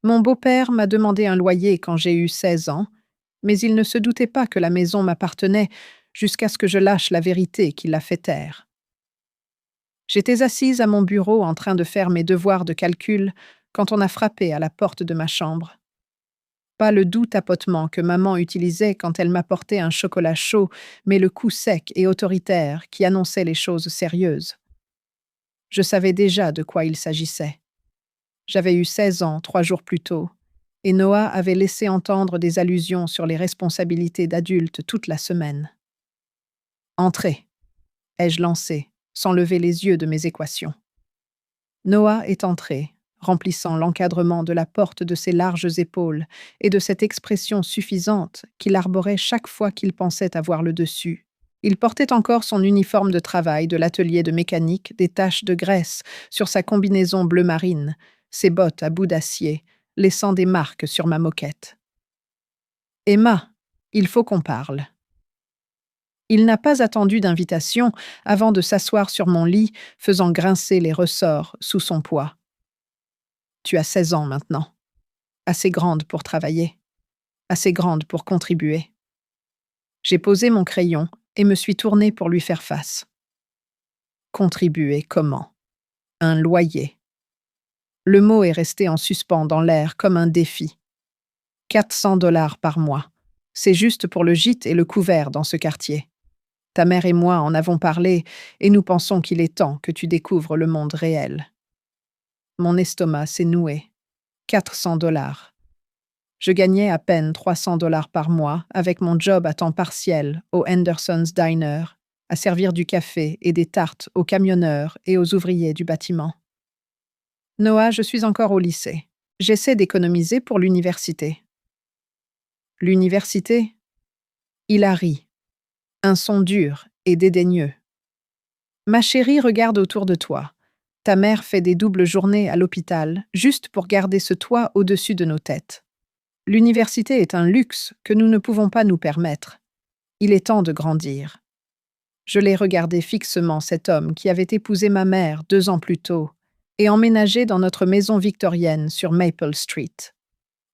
Mon beau-père m'a demandé un loyer quand j'ai eu 16 ans, mais il ne se doutait pas que la maison m'appartenait jusqu'à ce que je lâche la vérité qui l'a fait taire. J'étais assise à mon bureau en train de faire mes devoirs de calcul quand on a frappé à la porte de ma chambre. Pas le doux tapotement que maman utilisait quand elle m'apportait un chocolat chaud, mais le coup sec et autoritaire qui annonçait les choses sérieuses. Je savais déjà de quoi il s'agissait. J'avais eu 16 ans 3 jours plus tôt, et Noah avait laissé entendre des allusions sur les responsabilités d'adulte toute la semaine. Entrez, ai-je lancé, sans lever les yeux de mes équations. Noah est entré, remplissant l'encadrement de la porte de ses larges épaules et de cette expression suffisante qu'il arborait chaque fois qu'il pensait avoir le dessus. Il portait encore son uniforme de travail de l'atelier de mécanique, des taches de graisse sur sa combinaison bleu marine, ses bottes à bout d'acier, laissant des marques sur ma moquette. Emma, il faut qu'on parle. Il n'a pas attendu d'invitation avant de s'asseoir sur mon lit, faisant grincer les ressorts sous son poids. Tu as 16 ans maintenant, assez grande pour travailler, assez grande pour contribuer. J'ai posé mon crayon et me suis tournée pour lui faire face. Contribuer comment? Un loyer. Le mot est resté en suspens dans l'air comme un défi. 400 $ par mois. C'est juste pour le gîte et le couvert dans ce quartier. Ta mère et moi en avons parlé et nous pensons qu'il est temps que tu découvres le monde réel. Mon estomac s'est noué. 400 $. Je gagnais à peine 300 $ par mois avec mon job à temps partiel au Henderson's Diner, à servir du café et des tartes aux camionneurs et aux ouvriers du bâtiment. Noah, je suis encore au lycée. J'essaie d'économiser pour l'université. L'université? Il a ri. Un son dur et dédaigneux. Ma chérie, regarde autour de toi. Ta mère fait des doubles journées à l'hôpital, juste pour garder ce toit au-dessus de nos têtes. L'université est un luxe que nous ne pouvons pas nous permettre. Il est temps de grandir. Je l'ai regardé fixement, cet homme qui avait épousé ma mère 2 ans plus tôt et emménagé dans notre maison victorienne sur Maple Street.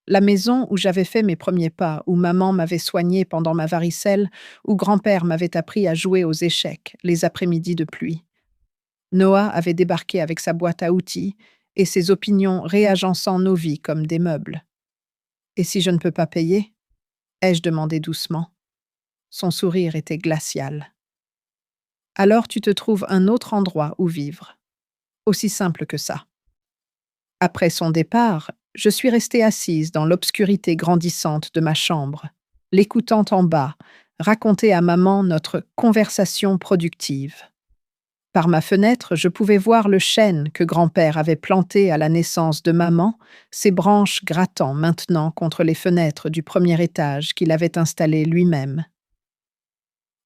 La maison où j'avais fait mes premiers pas, où maman m'avait soignée pendant ma varicelle, où grand-père m'avait appris à jouer aux échecs les après-midi de pluie. Noah avait débarqué avec sa boîte à outils et ses opinions réagençant nos vies comme des meubles. « Et si je ne peux pas payer ?» ai-je demandé doucement. Son sourire était glacial. « Alors tu te trouves un autre endroit où vivre. » Aussi simple que ça. Après son départ, je suis restée assise dans l'obscurité grandissante de ma chambre, l'écoutant en bas, raconter à maman notre conversation productive. Par ma fenêtre, je pouvais voir le chêne que grand-père avait planté à la naissance de maman, ses branches grattant maintenant contre les fenêtres du premier étage qu'il avait installé lui-même.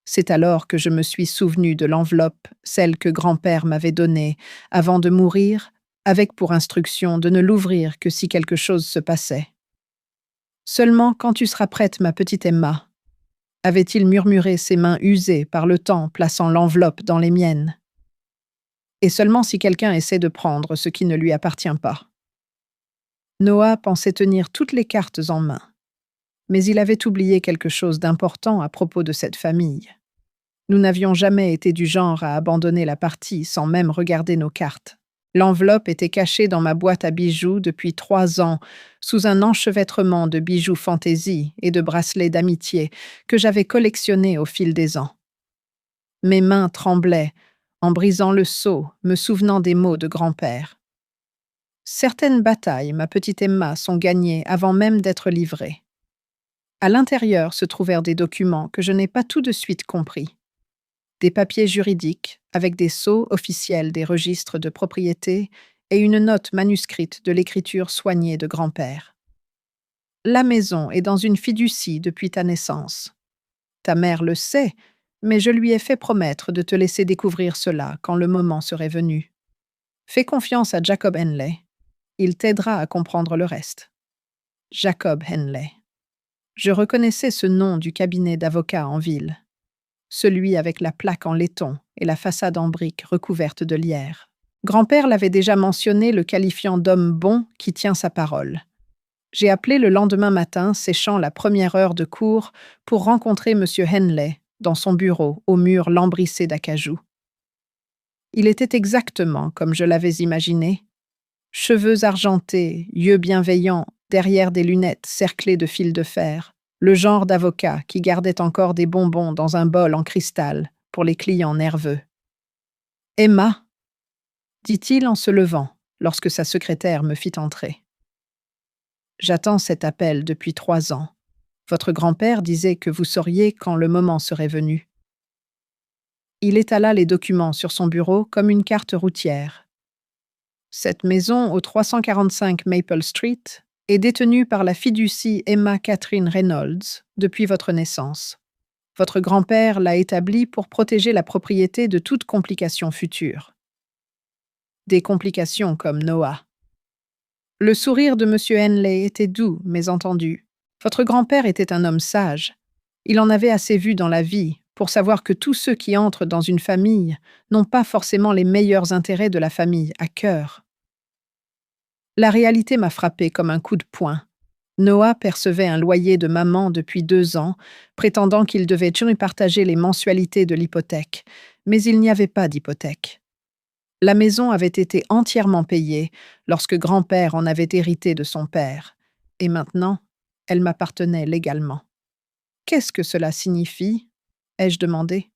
C'est alors que je me suis souvenue de l'enveloppe, celle que grand-père m'avait donnée, avant de mourir, avec pour instruction de ne l'ouvrir que si quelque chose se passait. « Seulement quand tu seras prête, ma petite Emma », avait-il murmuré, ses mains usées par le temps plaçant l'enveloppe dans les miennes. Et seulement si quelqu'un essaie de prendre ce qui ne lui appartient pas. Noah pensait tenir toutes les cartes en main. Mais il avait oublié quelque chose d'important à propos de cette famille. Nous n'avions jamais été du genre à abandonner la partie sans même regarder nos cartes. L'enveloppe était cachée dans ma boîte à bijoux depuis 3 ans, sous un enchevêtrement de bijoux fantaisie et de bracelets d'amitié que j'avais collectionnés au fil des ans. Mes mains tremblaient, en brisant le sceau, me souvenant des mots de grand-père. Certaines batailles, ma petite Emma, sont gagnées avant même d'être livrées. À l'intérieur se trouvèrent des documents que je n'ai pas tout de suite compris. Des papiers juridiques, avec des sceaux officiels des registres de propriété et une note manuscrite de l'écriture soignée de grand-père. La maison est dans une fiducie depuis ta naissance. Ta mère le sait, mais je lui ai fait promettre de te laisser découvrir cela quand le moment serait venu. Fais confiance à Jacob Henley. Il t'aidera à comprendre le reste. Jacob Henley. Je reconnaissais ce nom du cabinet d'avocats en ville. Celui avec la plaque en laiton et la façade en briques recouverte de lierre. Grand-père l'avait déjà mentionné, le qualifiant d'homme bon qui tient sa parole. J'ai appelé le lendemain matin, séchant la première heure de cours, pour rencontrer M. Henley dans son bureau au mur lambrissé d'acajou. Il était exactement comme je l'avais imaginé. Cheveux argentés, yeux bienveillants, derrière des lunettes cerclées de fils de fer, le genre d'avocat qui gardait encore des bonbons dans un bol en cristal pour les clients nerveux. « Emma » dit-il en se levant lorsque sa secrétaire me fit entrer. « J'attends cet appel depuis 3 ans. Votre grand-père disait que vous sauriez quand le moment serait venu. » Il étala les documents sur son bureau comme une carte routière. Cette maison au 345 Maple Street est détenue par la fiducie Emma Catherine Reynolds depuis votre naissance. Votre grand-père l'a établie pour protéger la propriété de toute complication future. Des complications comme Noah. Le sourire de M. Henley était doux, mais entendu. Votre grand-père était un homme sage. Il en avait assez vu dans la vie pour savoir que tous ceux qui entrent dans une famille n'ont pas forcément les meilleurs intérêts de la famille à cœur. La réalité m'a frappé comme un coup de poing. Noah percevait un loyer de maman depuis 2 ans, prétendant qu'il devait partager les mensualités de l'hypothèque, mais il n'y avait pas d'hypothèque. La maison avait été entièrement payée lorsque grand-père en avait hérité de son père, et maintenant, elle m'appartenait légalement. « Qu'est-ce que cela signifie ?» ai-je demandé.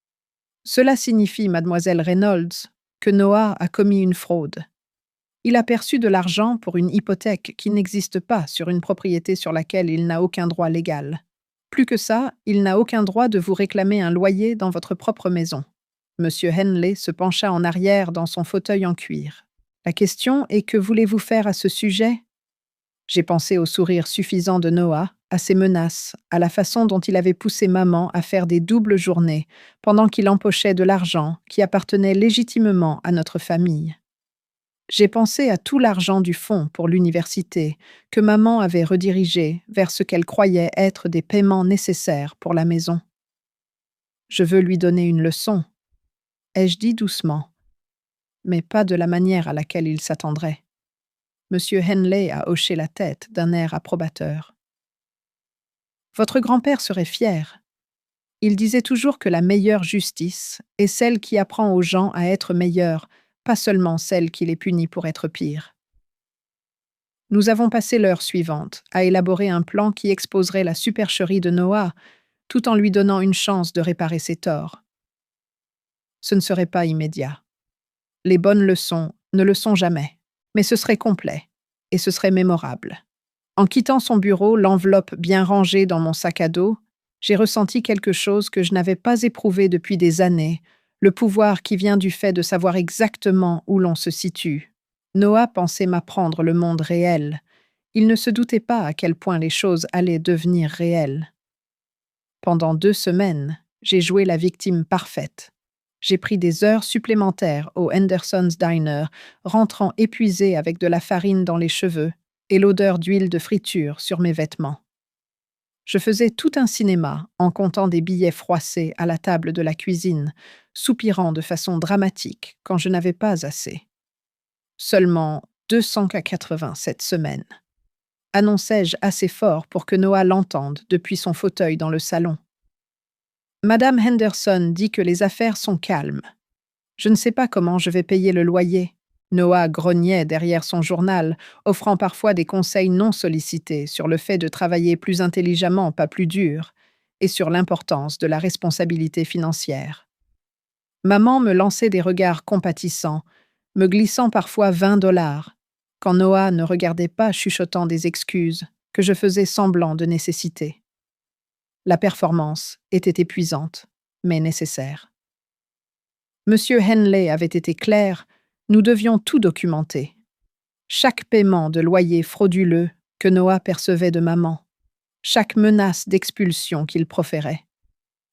« Cela signifie, mademoiselle Reynolds, que Noah a commis une fraude. Il a perçu de l'argent pour une hypothèque qui n'existe pas sur une propriété sur laquelle il n'a aucun droit légal. Plus que ça, il n'a aucun droit de vous réclamer un loyer dans votre propre maison. » Monsieur Henley se pencha en arrière dans son fauteuil en cuir. « La question est que voulez-vous faire à ce sujet ?» J'ai pensé au sourire suffisant de Noah, à ses menaces, à la façon dont il avait poussé maman à faire des doubles journées pendant qu'il empochait de l'argent qui appartenait légitimement à notre famille. J'ai pensé à tout l'argent du fonds pour l'université que maman avait redirigé vers ce qu'elle croyait être des paiements nécessaires pour la maison. « Je veux lui donner une leçon », ai-je dit doucement, mais pas de la manière à laquelle il s'attendrait. Monsieur Henley a hoché la tête d'un air approbateur. « Votre grand-père serait fier. Il disait toujours que la meilleure justice est celle qui apprend aux gens à être meilleurs, pas seulement celle qui les punit pour être pires. » Nous avons passé l'heure suivante à élaborer un plan qui exposerait la supercherie de Noah, tout en lui donnant une chance de réparer ses torts. Ce ne serait pas immédiat. Les bonnes leçons ne le sont jamais, mais ce serait complet, et ce serait mémorable. En quittant son bureau, l'enveloppe bien rangée dans mon sac à dos, j'ai ressenti quelque chose que je n'avais pas éprouvé depuis des années, le pouvoir qui vient du fait de savoir exactement où l'on se situe. Noah pensait m'apprendre le monde réel. Il ne se doutait pas à quel point les choses allaient devenir réelles. Pendant 2 semaines, j'ai joué la victime parfaite. J'ai pris des heures supplémentaires au Henderson's Diner, rentrant épuisée avec de la farine dans les cheveux et l'odeur d'huile de friture sur mes vêtements. Je faisais tout un cinéma en comptant des billets froissés à la table de la cuisine, soupirant de façon dramatique quand je n'avais pas assez. Seulement 280 cette semaine. Annonçai-je assez fort pour que Noah l'entende depuis son fauteuil dans le salon. Madame Henderson dit que les affaires sont calmes. Je ne sais pas comment je vais payer le loyer. Noah grognait derrière son journal, offrant parfois des conseils non sollicités sur le fait de travailler plus intelligemment, pas plus dur, et sur l'importance de la responsabilité financière. Maman me lançait des regards compatissants, me glissant parfois $20, quand Noah ne regardait pas chuchotant des excuses que je faisais semblant de nécessiter. La performance était épuisante, mais nécessaire. Monsieur Henley avait été clair, nous devions tout documenter. Chaque paiement de loyer frauduleux que Noah percevait de maman, chaque menace d'expulsion qu'il proférait,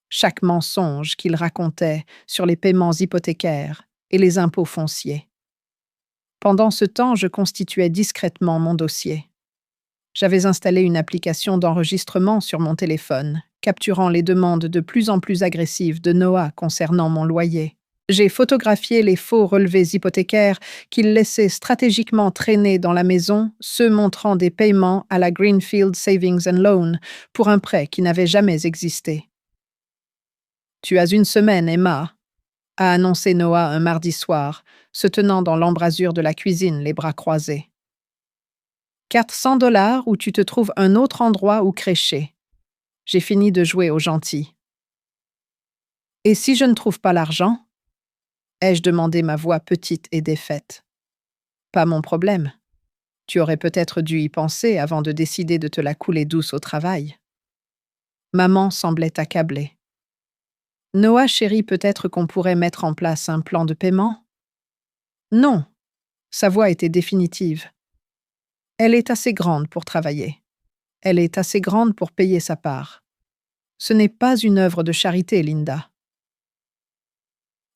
chaque mensonge qu'il racontait sur les paiements hypothécaires et les impôts fonciers. Pendant ce temps, je constituais discrètement mon dossier. J'avais installé une application d'enregistrement sur mon téléphone, capturant les demandes de plus en plus agressives de Noah concernant mon loyer. J'ai photographié les faux relevés hypothécaires qu'il laissait stratégiquement traîner dans la maison, ceux montrant des paiements à la Greenfield Savings and Loan pour un prêt qui n'avait jamais existé. Tu as une semaine, Emma, a annoncé Noah un mardi soir, se tenant dans l'embrasure de la cuisine, les bras croisés. 400 $ ou tu te trouves un autre endroit où crécher. J'ai fini de jouer au gentil. Et si je ne trouve pas l'argent? Ai-je demandé, ma voix petite et défaite. Pas mon problème. Tu aurais peut-être dû y penser avant de décider de te la couler douce au travail. Maman semblait accablée. Noah chérit, peut-être qu'on pourrait mettre en place un plan de paiement? Non. Sa voix était définitive. Elle est assez grande pour travailler. Elle est assez grande pour payer sa part. Ce n'est pas une œuvre de charité, Linda.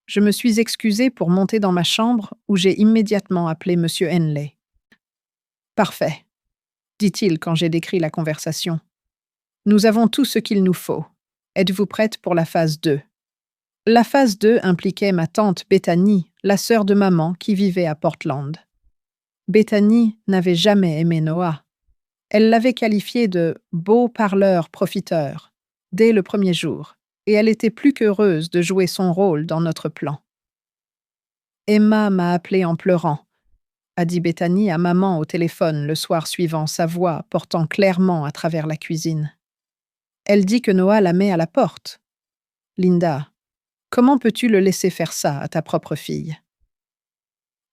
Je me suis excusée pour monter dans ma chambre où j'ai immédiatement appelé M. Henley. Parfait, dit-il quand j'ai décrit la conversation. Nous avons tout ce qu'il nous faut. Êtes-vous prête pour la phase 2? La phase 2 impliquait ma tante Bethany, la sœur de maman qui vivait à Portland. Bethany n'avait jamais aimé Noah. Elle l'avait qualifié de « beau parleur profiteur » dès le premier jour, et elle était plus qu'heureuse de jouer son rôle dans notre plan. Emma m'a appelée en pleurant, a dit Bethany à maman au téléphone le soir suivant, sa voix portant clairement à travers la cuisine. Elle dit que Noah la met à la porte. Linda, comment peux-tu le laisser faire ça à ta propre fille?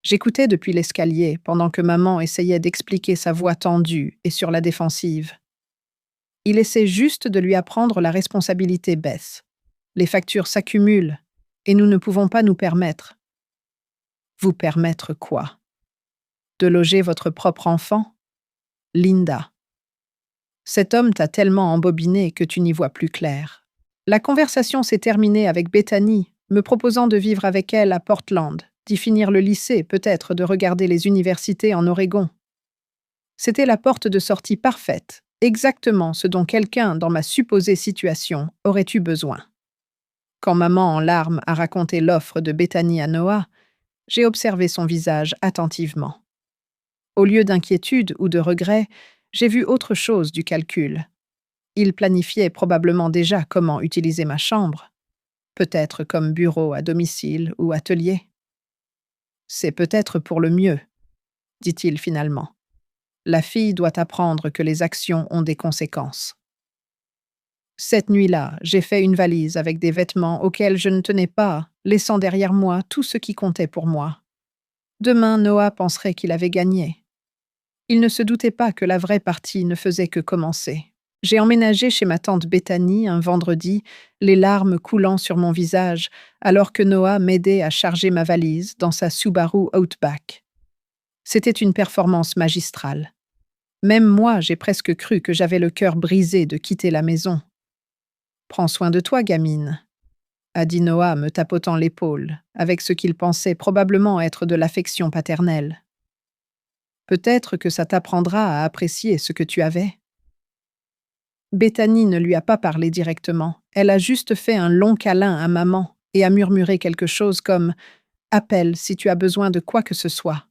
J'écoutais depuis l'escalier pendant que maman essayait d'expliquer, sa voix tendue et sur la défensive. Il essaie juste de lui apprendre la responsabilité, Beth. Les factures s'accumulent et nous ne pouvons pas nous permettre. Vous permettre quoi? De loger votre propre enfant? Linda. Cet homme t'a tellement embobiné que tu n'y vois plus clair. La conversation s'est terminée avec Bethany, me proposant de vivre avec elle à Portland, d'y finir le lycée, peut-être de regarder les universités en Oregon. C'était la porte de sortie parfaite, exactement ce dont quelqu'un dans ma supposée situation aurait eu besoin. Quand maman en larmes a raconté l'offre de Bethany à Noah, j'ai observé son visage attentivement. Au lieu d'inquiétude ou de regret, j'ai vu autre chose du calcul. Il planifiait probablement déjà comment utiliser ma chambre, peut-être comme bureau à domicile ou atelier. C'est peut-être pour le mieux, dit-il finalement. La fille doit apprendre que les actions ont des conséquences. Cette nuit-là, j'ai fait une valise avec des vêtements auxquels je ne tenais pas, laissant derrière moi tout ce qui comptait pour moi. Demain, Noah penserait qu'il avait gagné. Il ne se doutait pas que la vraie partie ne faisait que commencer. J'ai emménagé chez ma tante Bethany un vendredi, les larmes coulant sur mon visage, alors que Noah m'aidait à charger ma valise dans sa Subaru Outback. C'était une performance magistrale. Même moi, j'ai presque cru que j'avais le cœur brisé de quitter la maison. « Prends soin de toi, gamine », a dit Noah, me tapotant l'épaule, avec ce qu'il pensait probablement être de l'affection paternelle. Peut-être que ça t'apprendra à apprécier ce que tu avais. Bethany ne lui a pas parlé directement. Elle a juste fait un long câlin à maman et a murmuré quelque chose comme « Appelle si tu as besoin de quoi que ce soit ».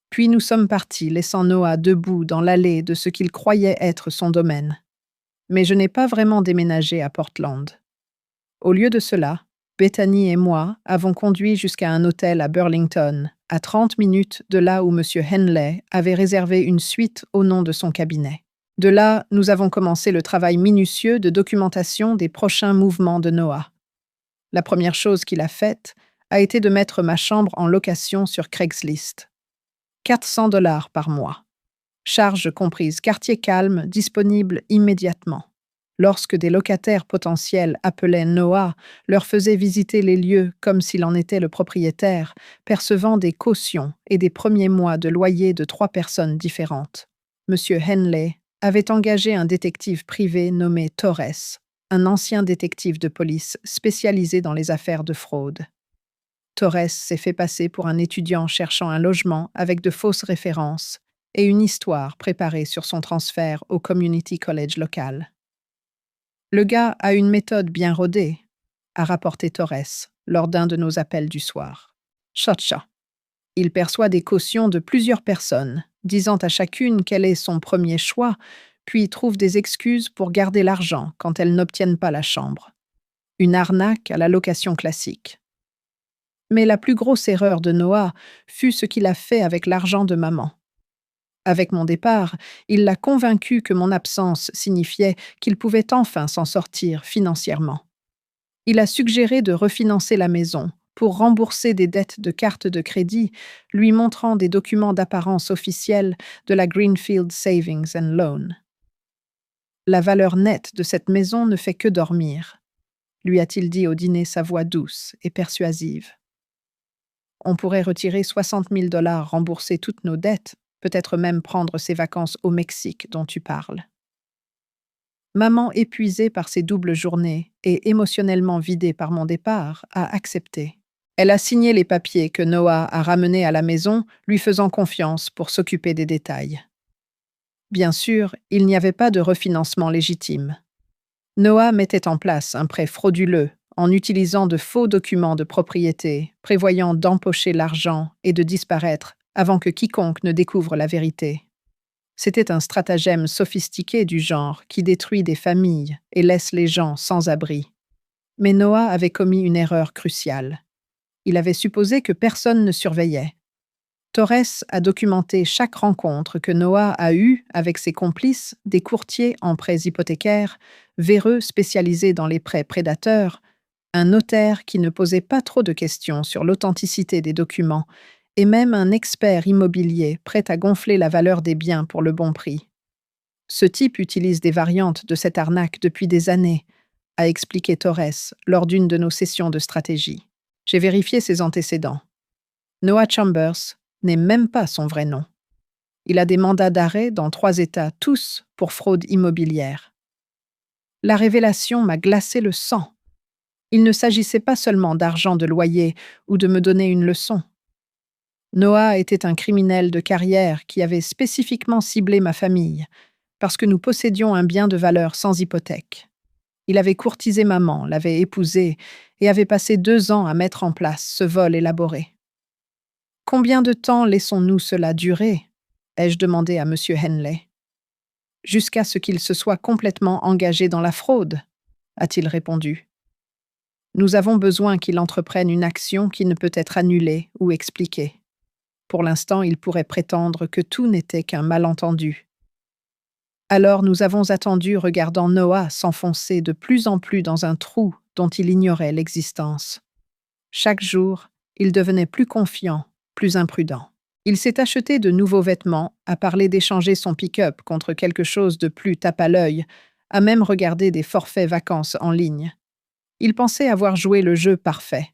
Puis nous sommes partis, laissant Noah debout dans l'allée de ce qu'il croyait être son domaine. Mais je n'ai pas vraiment déménagé à Portland. Au lieu de cela, Bethany et moi avons conduit jusqu'à un hôtel à Burlington, à 30 minutes de là où M. Henley avait réservé une suite au nom de son cabinet. De là, nous avons commencé le travail minutieux de documentation des prochains mouvements de Noah. La première chose qu'il a faite a été de mettre ma chambre en location sur Craigslist. 400 $ par mois. Charge comprise quartier calme, disponible immédiatement. Lorsque des locataires potentiels appelaient Noah, leur faisaient visiter les lieux comme s'il en était le propriétaire, percevant des cautions et des premiers mois de loyer de 3 personnes différentes. M. Henley avait engagé un détective privé nommé Torres, un ancien détective de police spécialisé dans les affaires de fraude. Torres s'est fait passer pour un étudiant cherchant un logement avec de fausses références et une histoire préparée sur son transfert au community college local. Le gars a une méthode bien rodée, a rapporté Torres, lors d'un de nos appels du soir. Cha-cha. Il perçoit des cautions de plusieurs personnes, disant à chacune quel est son premier choix, puis trouve des excuses pour garder l'argent quand elles n'obtiennent pas la chambre. Une arnaque à la location classique. Mais la plus grosse erreur de Noah fut ce qu'il a fait avec l'argent de maman. Avec mon départ, il l'a convaincu que mon absence signifiait qu'il pouvait enfin s'en sortir financièrement. Il a suggéré de refinancer la maison pour rembourser des dettes de carte de crédit, lui montrant des documents d'apparence officiels de la Greenfield Savings and Loan. La valeur nette de cette maison ne fait que dormir, lui a-t-il dit au dîner sa voix douce et persuasive. On pourrait retirer 60 000 $, rembourser toutes nos dettes, peut-être même prendre ces vacances au Mexique dont tu parles. Maman, épuisée par ces doubles journées et émotionnellement vidée par mon départ, a accepté. Elle a signé les papiers que Noah a ramenés à la maison, lui faisant confiance pour s'occuper des détails. Bien sûr, il n'y avait pas de refinancement légitime. Noah mettait en place un prêt frauduleux en utilisant de faux documents de propriété, prévoyant d'empocher l'argent et de disparaître avant que quiconque ne découvre la vérité. C'était un stratagème sophistiqué du genre qui détruit des familles et laisse les gens sans abri. Mais Noah avait commis une erreur cruciale. Il avait supposé que personne ne surveillait. Torres a documenté chaque rencontre que Noah a eue avec ses complices, des courtiers en prêts hypothécaires, véreux spécialisés dans les prêts prédateurs, un notaire qui ne posait pas trop de questions sur l'authenticité des documents, et même un expert immobilier prêt à gonfler la valeur des biens pour le bon prix. Ce type utilise des variantes de cette arnaque depuis des années, a expliqué Torres lors d'une de nos sessions de stratégie. J'ai vérifié ses antécédents. Noah Chambers n'est même pas son vrai nom. Il a des mandats d'arrêt dans 3 États, tous pour fraude immobilière. La révélation m'a glacé le sang. Il ne s'agissait pas seulement d'argent de loyer ou de me donner une leçon. Noah était un criminel de carrière qui avait spécifiquement ciblé ma famille, parce que nous possédions un bien de valeur sans hypothèque. Il avait courtisé maman, l'avait épousée, et avait passé 2 ans à mettre en place ce vol élaboré. Combien de temps laissons-nous cela durer? Ai-je demandé à M. Henley. Jusqu'à ce qu'il se soit complètement engagé dans la fraude, a-t-il répondu. Nous avons besoin qu'il entreprenne une action qui ne peut être annulée ou expliquée. Pour l'instant, il pourrait prétendre que tout n'était qu'un malentendu. Alors nous avons attendu regardant Noah s'enfoncer de plus en plus dans un trou dont il ignorait l'existence. Chaque jour, il devenait plus confiant, plus imprudent. Il s'est acheté de nouveaux vêtements, a parlé d'échanger son pick-up contre quelque chose de plus tape à l'œil, a même regardé des forfaits vacances en ligne. Il pensait avoir joué le jeu parfait.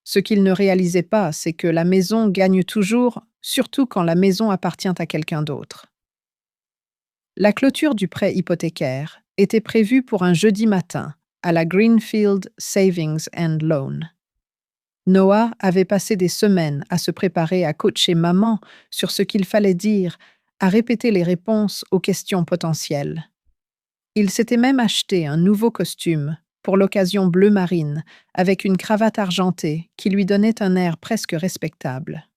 Ce qu'il ne réalisait pas, c'est que la maison gagne toujours, surtout quand la maison appartient à quelqu'un d'autre. La clôture du prêt hypothécaire était prévue pour un jeudi matin à la Greenfield Savings and Loan. Noah avait passé des semaines à se préparer à coacher maman sur ce qu'il fallait dire, à répéter les réponses aux questions potentielles. Il s'était même acheté un nouveau costume pour l'occasion bleu marine, avec une cravate argentée qui lui donnait un air presque respectable.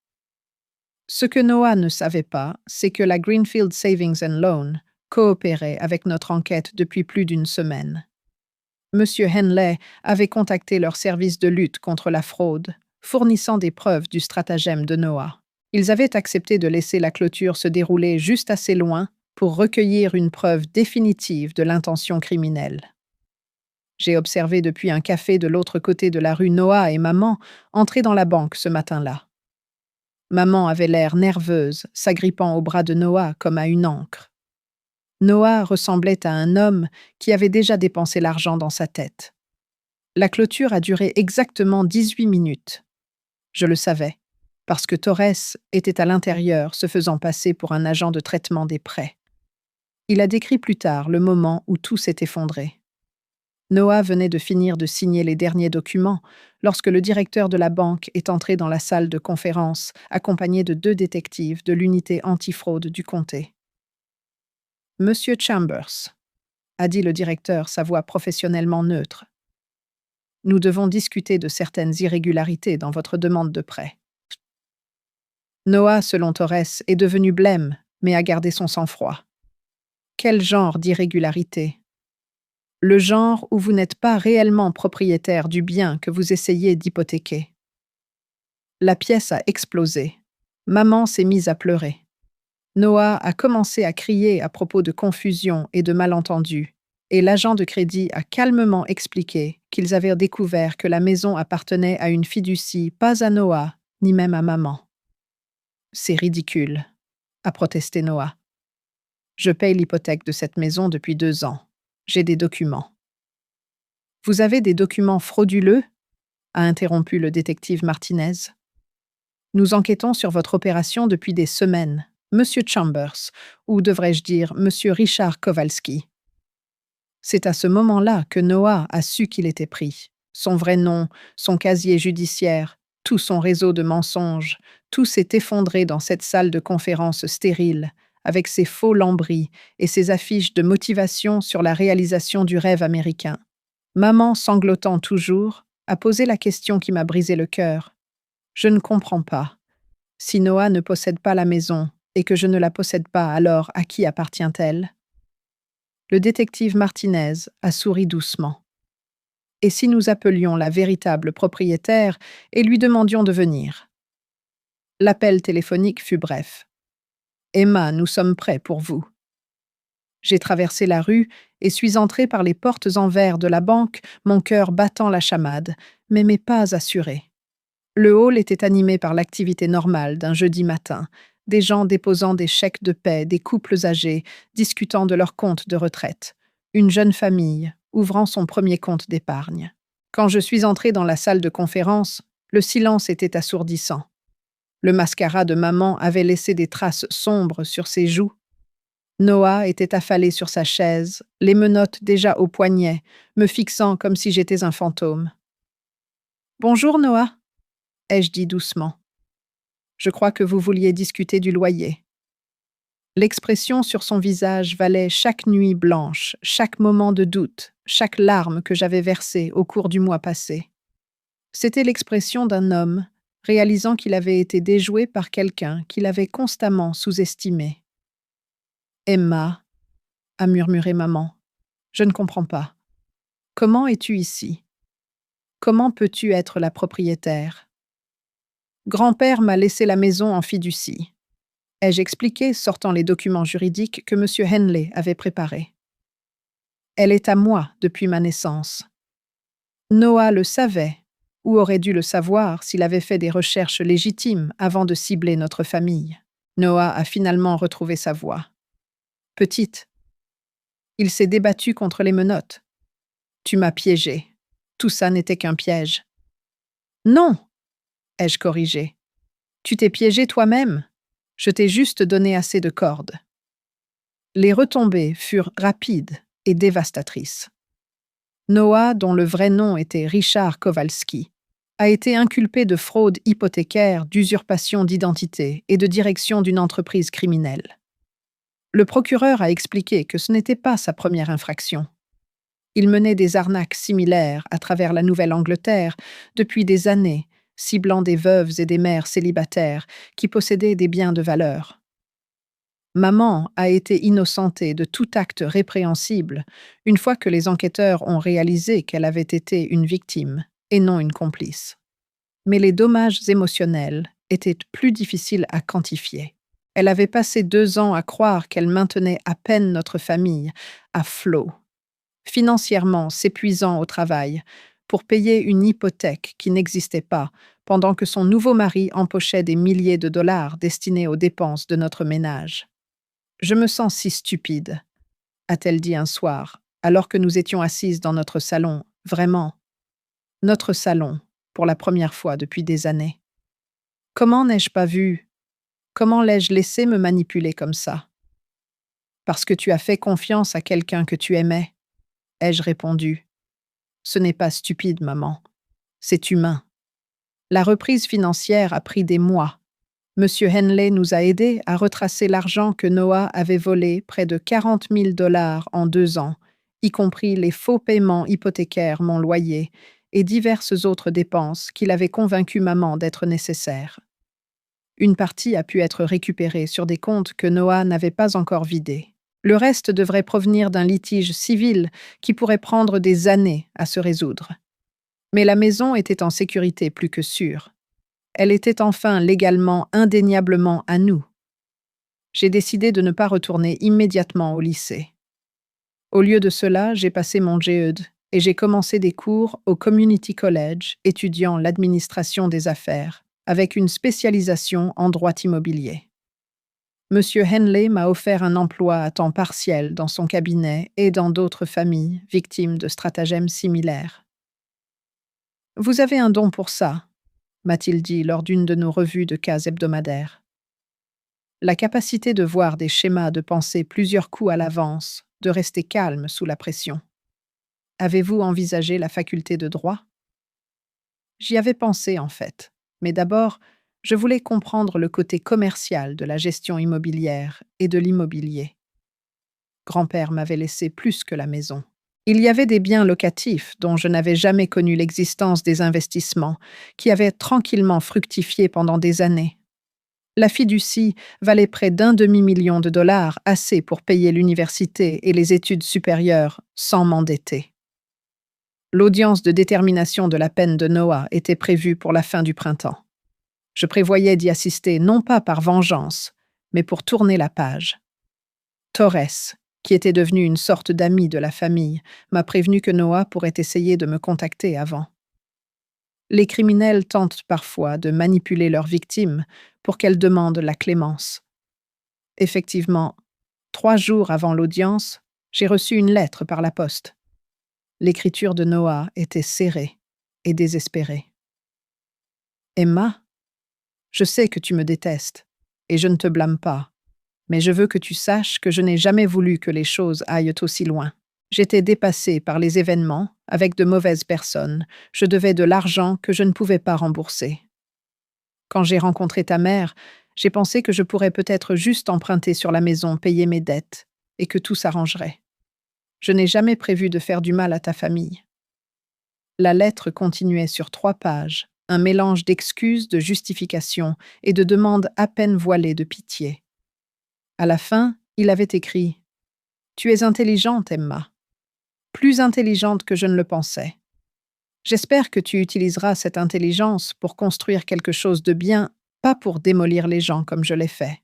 Ce que Noah ne savait pas, c'est que la Greenfield Savings and Loan coopérait avec notre enquête depuis plus d'1 semaine. Monsieur Henley avait contacté leur service de lutte contre la fraude, fournissant des preuves du stratagème de Noah. Ils avaient accepté de laisser la clôture se dérouler juste assez loin pour recueillir une preuve définitive de l'intention criminelle. J'ai observé depuis un café de l'autre côté de la rue Noah et maman entrer dans la banque ce matin-là. Maman avait l'air nerveuse, s'agrippant au bras de Noah comme à une ancre. Noah ressemblait à un homme qui avait déjà dépensé l'argent dans sa tête. La clôture a duré exactement 18 minutes. Je le savais, parce que Torres était à l'intérieur se faisant passer pour un agent de traitement des prêts. Il a décrit plus tard le moment où tout s'est effondré. Noah venait de finir de signer les derniers documents lorsque le directeur de la banque est entré dans la salle de conférence accompagné de 2 détectives de l'unité antifraude du comté. « Monsieur Chambers », a dit le directeur, sa voix professionnellement neutre. Nous devons discuter de certaines irrégularités dans votre demande de prêt. Noah, selon Torres, est devenu blême, mais a gardé son sang-froid. Quel genre d'irrégularité? Le genre où vous n'êtes pas réellement propriétaire du bien que vous essayez d'hypothéquer. La pièce a explosé. Maman s'est mise à pleurer. Noah a commencé à crier à propos de confusion et de malentendus, et l'agent de crédit a calmement expliqué qu'ils avaient découvert que la maison appartenait à une fiducie, pas à Noah, ni même à maman. C'est ridicule, a protesté Noah. Je paye l'hypothèque de cette maison depuis 2 ans. J'ai des documents. Vous avez des documents frauduleux? A interrompu le détective Martinez. Nous enquêtons sur votre opération depuis des semaines, Monsieur Chambers, ou devrais-je dire Monsieur Richard Kowalski. C'est à ce moment-là que Noah a su qu'il était pris. Son vrai nom, son casier judiciaire, tout son réseau de mensonges, tout s'est effondré dans cette salle de conférence stérile, avec ses faux lambris et ses affiches de motivation sur la réalisation du rêve américain. Maman, sanglotant toujours, a posé la question qui m'a brisé le cœur. Je ne comprends pas. Si Noah ne possède pas la maison et que je ne la possède pas, alors à qui appartient-elle? Le détective Martinez a souri doucement. Et si nous appelions la véritable propriétaire et lui demandions de venir? L'appel téléphonique fut bref. Emma, nous sommes prêts pour vous. J'ai traversé la rue et suis entré par les portes en verre de la banque, mon cœur battant la chamade, mais mes pas assurés. Le hall était animé par l'activité normale d'un jeudi matin, des gens déposant des chèques de paie, des couples âgés, discutant de leur compte de retraite, une jeune famille ouvrant son premier compte d'épargne. Quand je suis entré dans la salle de conférence, le silence était assourdissant. Le mascara de maman avait laissé des traces sombres sur ses joues. Noah était affalé sur sa chaise, les menottes déjà au poignet, me fixant comme si j'étais un fantôme. « Bonjour Noah », ai-je dit doucement. « Je crois que vous vouliez discuter du loyer. » L'expression sur son visage valait chaque nuit blanche, chaque moment de doute, chaque larme que j'avais versée au cours du mois passé. C'était l'expression d'un homme réalisant qu'il avait été déjoué par quelqu'un qu'il avait constamment sous-estimé. « Emma », a murmuré maman, « je ne comprends pas. Comment es-tu ici? Comment peux-tu être la propriétaire? Grand-père m'a laissé la maison en fiducie. Ai-je expliqué, sortant les documents juridiques que M. Henley avait préparés. Elle est à moi depuis ma naissance. Noah le savait, ou aurait dû le savoir s'il avait fait des recherches légitimes avant de cibler notre famille. Noah a finalement retrouvé sa voix. Petite. Il s'est débattu contre les menottes. Tu m'as piégé. Tout ça n'était qu'un piège. Non, ai-je corrigé. Tu t'es piégé toi-même. Je t'ai juste donné assez de cordes. Les retombées furent rapides et dévastatrices. Noah, dont le vrai nom était Richard Kowalski, a été inculpé de fraude hypothécaire, d'usurpation d'identité et de direction d'une entreprise criminelle. Le procureur a expliqué que ce n'était pas sa première infraction. Il menait des arnaques similaires à travers la Nouvelle-Angleterre depuis des années, ciblant des veuves et des mères célibataires qui possédaient des biens de valeur. Maman a été innocentée de tout acte répréhensible une fois que les enquêteurs ont réalisé qu'elle avait été une victime et non une complice. Mais les dommages émotionnels étaient plus difficiles à quantifier. Elle avait passé 2 ans à croire qu'elle maintenait à peine notre famille à flot, financièrement s'épuisant au travail, pour payer une hypothèque qui n'existait pas, pendant que son nouveau mari empochait des milliers de dollars destinés aux dépenses de notre ménage. « Je me sens si stupide », a-t-elle dit un soir, alors que nous étions assises dans notre salon, vraiment. Notre salon, pour la première fois depuis des années. Comment n'ai-je pas vu? Comment l'ai-je laissé me manipuler comme ça? Parce que tu as fait confiance à quelqu'un que tu aimais, ai-je répondu. Ce n'est pas stupide, maman. C'est humain. La reprise financière a pris des mois. Monsieur Henley nous a aidés à retracer l'argent que Noah avait volé, près de 40 000 $ en 2 ans, y compris les faux paiements hypothécaires, mon loyer, et diverses autres dépenses qu'il avait convaincu maman d'être nécessaires. Une partie a pu être récupérée sur des comptes que Noah n'avait pas encore vidés. Le reste devrait provenir d'un litige civil qui pourrait prendre des années à se résoudre. Mais la maison était en sécurité plus que sûre. Elle était enfin légalement, indéniablement à nous. J'ai décidé de ne pas retourner immédiatement au lycée. Au lieu de cela, j'ai passé mon GED et j'ai commencé des cours au Community College étudiant l'administration des affaires, avec une spécialisation en droit immobilier. Monsieur Henley m'a offert un emploi à temps partiel dans son cabinet et dans d'autres familles victimes de stratagèmes similaires. Vous avez un don pour ça, m'a-t-il dit lors d'une de nos revues de cas hebdomadaires. La capacité de voir des schémas de pensée plusieurs coups à l'avance, de rester calme sous la pression. Avez-vous envisagé la faculté de droit? J'y avais pensé en fait, mais d'abord, je voulais comprendre le côté commercial de la gestion immobilière et de l'immobilier. Grand-père m'avait laissé plus que la maison. Il y avait des biens locatifs dont je n'avais jamais connu l'existence des investissements, qui avaient tranquillement fructifié pendant des années. La fiducie valait près d'1 demi-million de dollars, assez pour payer l'université et les études supérieures sans m'endetter. L'audience de détermination de la peine de Noah était prévue pour la fin du printemps. Je prévoyais d'y assister non pas par vengeance, mais pour tourner la page. Torres, qui était devenu une sorte d'ami de la famille, m'a prévenu que Noah pourrait essayer de me contacter avant. Les criminels tentent parfois de manipuler leurs victimes pour qu'elles demandent la clémence. Effectivement, 3 jours avant l'audience, j'ai reçu une lettre par la poste. L'écriture de Noah était serrée et désespérée. Emma, je sais que tu me détestes, et je ne te blâme pas, mais je veux que tu saches que je n'ai jamais voulu que les choses aillent aussi loin. J'étais dépassée par les événements, avec de mauvaises personnes, je devais de l'argent que je ne pouvais pas rembourser. Quand j'ai rencontré ta mère, j'ai pensé que je pourrais peut-être juste emprunter sur la maison, payer mes dettes, et que tout s'arrangerait. Je n'ai jamais prévu de faire du mal à ta famille. La lettre continuait sur 3 pages, un mélange d'excuses, de justifications et de demandes à peine voilées de pitié. À la fin, il avait écrit « Tu es intelligente, Emma. Plus intelligente que je ne le pensais. J'espère que tu utiliseras cette intelligence pour construire quelque chose de bien, pas pour démolir les gens comme je l'ai fait. »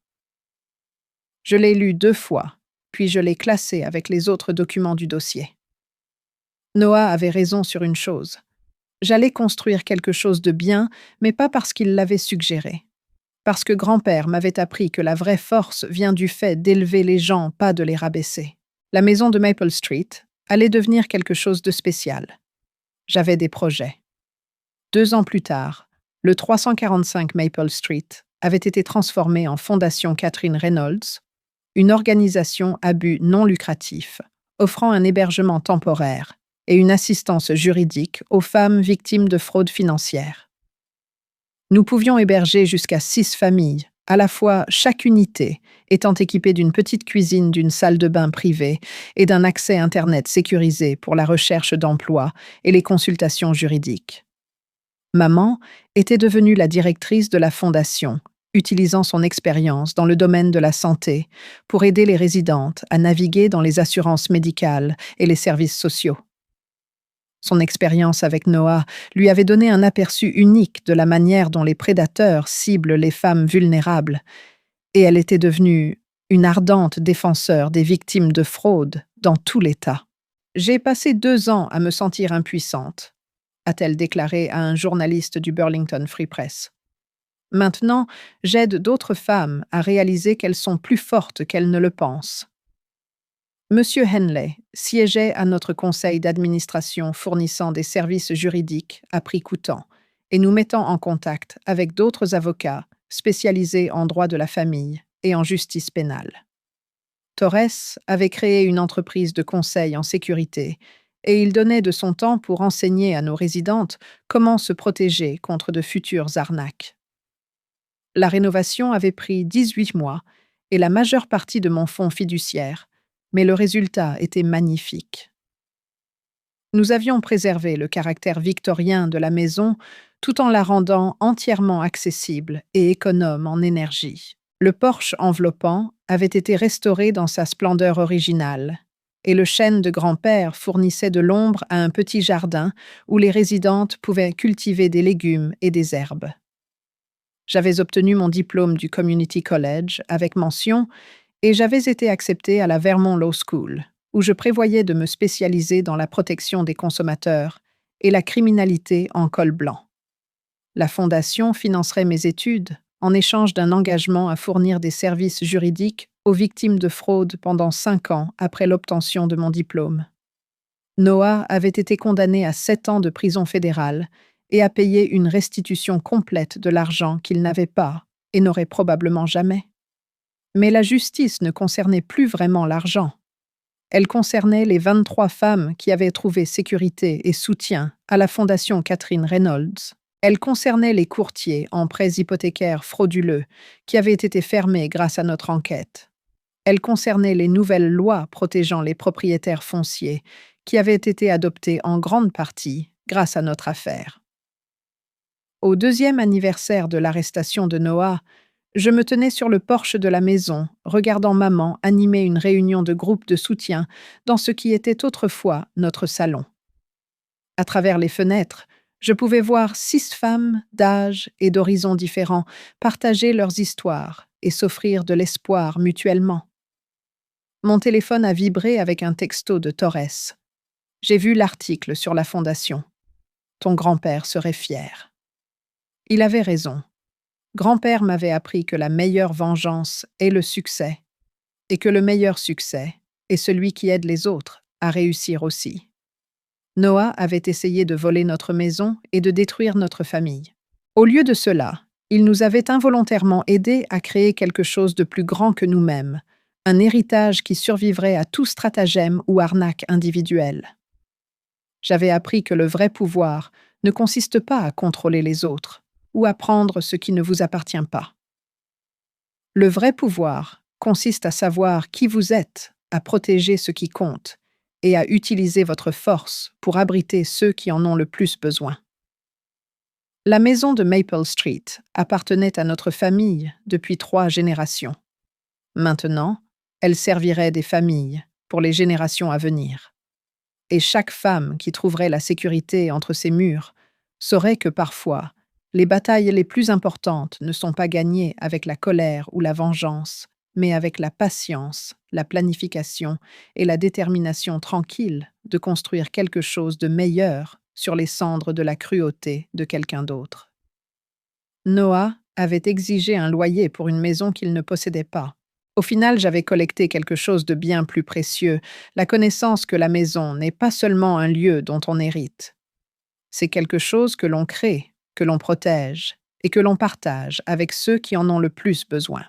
Je l'ai lu 2 fois, puis je l'ai classé avec les autres documents du dossier. Noah avait raison sur une chose. J'allais construire quelque chose de bien, mais pas parce qu'il l'avait suggéré. Parce que grand-père m'avait appris que la vraie force vient du fait d'élever les gens, pas de les rabaisser. La maison de Maple Street allait devenir quelque chose de spécial. J'avais des projets. 2 ans plus tard, le 345 Maple Street avait été transformé en Fondation Catherine Reynolds, une organisation à but non lucratif, offrant un hébergement temporaire et une assistance juridique aux femmes victimes de fraude financière. Nous pouvions héberger jusqu'à 6 familles, à la fois chaque unité étant équipée d'une petite cuisine, d'une salle de bain privée et d'un accès Internet sécurisé pour la recherche d'emploi et les consultations juridiques. Maman était devenue la directrice de la fondation, utilisant son expérience dans le domaine de la santé pour aider les résidentes à naviguer dans les assurances médicales et les services sociaux. Son expérience avec Noah lui avait donné un aperçu unique de la manière dont les prédateurs ciblent les femmes vulnérables, et elle était devenue une ardente défenseur des victimes de fraude dans tout l'État. « J'ai passé 2 ans à me sentir impuissante », a-t-elle déclaré à un journaliste du Burlington Free Press. Maintenant, j'aide d'autres femmes à réaliser qu'elles sont plus fortes qu'elles ne le pensent. Monsieur Henley siégeait à notre conseil d'administration fournissant des services juridiques à prix coûtant et nous mettant en contact avec d'autres avocats spécialisés en droit de la famille et en justice pénale. Torres avait créé une entreprise de conseil en sécurité et il donnait de son temps pour enseigner à nos résidentes comment se protéger contre de futures arnaques. La rénovation avait pris 18 mois et la majeure partie de mon fonds fiduciaire, mais le résultat était magnifique. Nous avions préservé le caractère victorien de la maison tout en la rendant entièrement accessible et économe en énergie. Le porche enveloppant avait été restauré dans sa splendeur originale, et le chêne de grand-père fournissait de l'ombre à un petit jardin où les résidentes pouvaient cultiver des légumes et des herbes. J'avais obtenu mon diplôme du Community College avec mention et j'avais été acceptée à la Vermont Law School, où je prévoyais de me spécialiser dans la protection des consommateurs et la criminalité en col blanc. La Fondation financerait mes études en échange d'un engagement à fournir des services juridiques aux victimes de fraude pendant 5 ans après l'obtention de mon diplôme. Noah avait été condamné à 7 ans de prison fédérale et à payer une restitution complète de l'argent qu'il n'avait pas et n'aurait probablement jamais. Mais la justice ne concernait plus vraiment l'argent. Elle concernait les 23 femmes qui avaient trouvé sécurité et soutien à la Fondation Catherine Reynolds. Elle concernait les courtiers en prêts hypothécaires frauduleux qui avaient été fermés grâce à notre enquête. Elle concernait les nouvelles lois protégeant les propriétaires fonciers qui avaient été adoptées en grande partie grâce à notre affaire. Au 2e anniversaire de l'arrestation de Noah, je me tenais sur le porche de la maison, regardant maman animer une réunion de groupe de soutien dans ce qui était autrefois notre salon. À travers les fenêtres, je pouvais voir 6 femmes d'âge et d'horizons différents partager leurs histoires et s'offrir de l'espoir mutuellement. Mon téléphone a vibré avec un texto de Torres. J'ai vu l'article sur la Fondation. Ton grand-père serait fier. Il avait raison. Grand-père m'avait appris que la meilleure vengeance est le succès, et que le meilleur succès est celui qui aide les autres à réussir aussi. Noah avait essayé de voler notre maison et de détruire notre famille. Au lieu de cela, il nous avait involontairement aidés à créer quelque chose de plus grand que nous-mêmes, un héritage qui survivrait à tout stratagème ou arnaque individuelle. J'avais appris que le vrai pouvoir ne consiste pas à contrôler les autres ou à prendre ce qui ne vous appartient pas. Le vrai pouvoir consiste à savoir qui vous êtes, à protéger ce qui compte et à utiliser votre force pour abriter ceux qui en ont le plus besoin. La maison de Maple Street appartenait à notre famille depuis 3 générations. Maintenant, elle servirait des familles pour les générations à venir. Et chaque femme qui trouverait la sécurité entre ses murs saurait que parfois, les batailles les plus importantes ne sont pas gagnées avec la colère ou la vengeance, mais avec la patience, la planification et la détermination tranquille de construire quelque chose de meilleur sur les cendres de la cruauté de quelqu'un d'autre. Noah avait exigé un loyer pour une maison qu'il ne possédait pas. Au final, j'avais collecté quelque chose de bien plus précieux, la connaissance que la maison n'est pas seulement un lieu dont on hérite. C'est quelque chose que l'on crée, que l'on protège et que l'on partage avec ceux qui en ont le plus besoin.